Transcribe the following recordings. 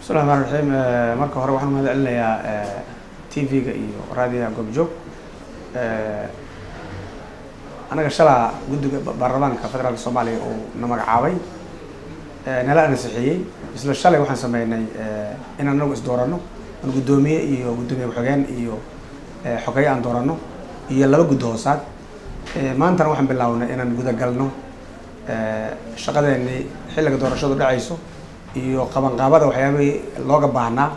بسم الله الرحمن الرحيم marka hore waxaan mahad celinayaa TV-ga iyo raadiyaha Goobjoog anaga shala guddiga baarlamaanka federaalka Soomaaliya oo na magacaabay nala ansixiyay isla shalay waxaan sameeynay in aan nagu isdoorano gudoomiye iyo gudoomiye xogeen iyo xogay aan doorano iyo laba guddo hoosaad maanta waxaan bilawnay inaan guda galno shaqadeennii xilliga doorashadu dhacayso iyo qabanqaabada waxyaabay looga baahnaa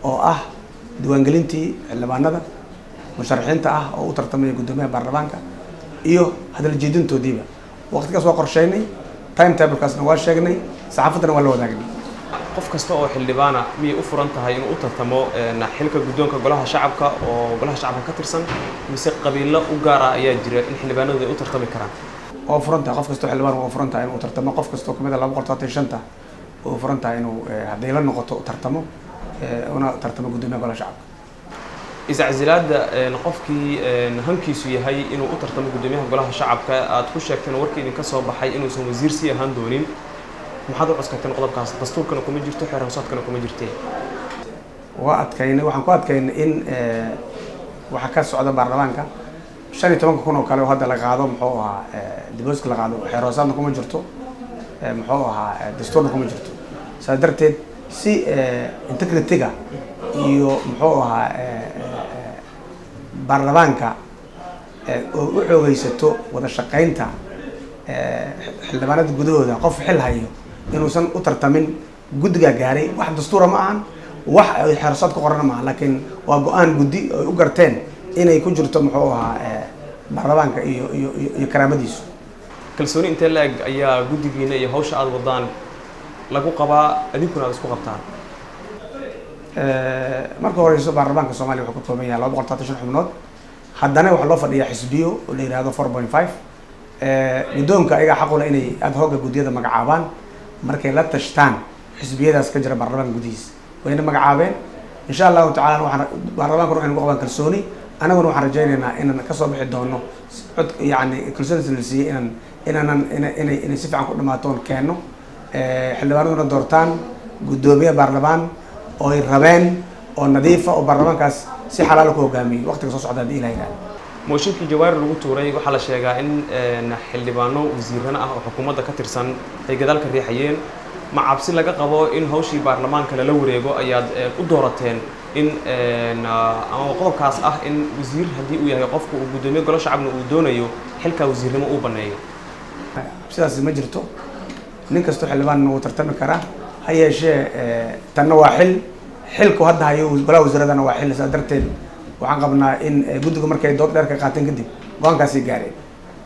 oo ah diiwaangelintii xildhibaanada musharaxiinta ah oo u tartamaya gudoomiyaha baarlamaanka iyo hadal jeedintoodiiba waqtigaas waa qorsheynay timetable-kaasna waa sheegnay saxaafadana waa la wadaagnay qof kasta oo xildhibaana miyay u furan tahay inuu u tartamo xilka guddoonka golaha shacabka oo golaha shacabka ka tirsan mise qabiilo u gaar ah ayaa jira in xildhibaanadu ay u tartami karaan oo furan tahay qof kasta oo xildhibaan waa furan tahay inuu tartamo qof kasta oo kamid ah 235 oo furan tahay inuu haddii la noqoto tartamo una tartamo gudoomiyaha golaha shacabka iscasilaada qofkii hankiisu yahay inuu u tartamo gudoomiyaha golaha shacabka aad ku sheegteen warkii idinka soo baxay inuusan wasiir sii ahaan doonin maxaad u codskateen qodobkaas dastuurkana kuma jirto xeer hoosaadkana kuma jirtee waa adkaynay waxaan ku adkaynay in waxa ka socda baarlamaanka 15 kun oo kale oo hadda la qaado muxuu ahaa dibooska la qaado xeer hoosaadna kuma jirto muxuu ahaa dastuurna kuma jirto saa darteed si integrity-ga iyo muxuu ahaa baarlamaanka oo u xoogaysato wada shaqaynta xildhibaanada gudahooda qof xil hayo inuusan u tartamin guddiga gaaray wax dastuura ma ahan wax ay xeerasad ku qoran ma aha laakiin waa go'aan guddi ay u garteen inay ku jirto muxuu ahaa baarlamaanka iyo karaamadiisu kalsooni intee la-eg ayaa guddigiina iyo hawsha aad wadaan lagu qabaa adinkuna aad isku qabtaan marka horeyso baarlamaanka Soomaaliya wuxuu ka kooban yahay 235 xubnood haddana waxa loo fadhiyaa xisbiyo oo la yiraahdo 4.5 guddoonka ayaga xaq u leh inay ad hogga guddiyada magacaabaan markay la tashtaan xisbiyadaas ka jira baarlamaanka gudihiisa wayna magacaabeen insha Allah ta'ala waxaan baarlamaanka waxaan ugu qabaan kalsooni anaguna waxaan rajaynaynaa inaan ka soo bixi doono cod yani kalsooni siiyay inay si fiican ku dhamaatoon keeno xildhibaanaduna doortaan gudoomiye baarlamaan oo ay rabeen oo nadiifa oo baarlamaankaas si xalaal ku hogaamiyo waqtiga soo socda hadii ilaahay mooshinkii jawaari lagu tuuray waxaa la sheegaa in xildhibaano wasiirana ah oo xukuumadda ka tirsan ay gadaal ka riixayeen ma cabsi laga qabo in hawshii baarlamaanka lala wareego ayaad u doorateen in ama qodobkaas ah in wasiir haddii uu yahay qofku uu gudoomiye golo shacabna uu doonayo xilka wasiirnimo uu baneeyo sidaas ma jirto nin kastoo xildhibaan uu tartami karaa ha yeeshee tanna waa xilku hadda hayo golaha wasiiradana waa xil saa darteed waxaan qabnaa in guddiga markay dood dheer ka qaateen kadib go'aankaasi gaareen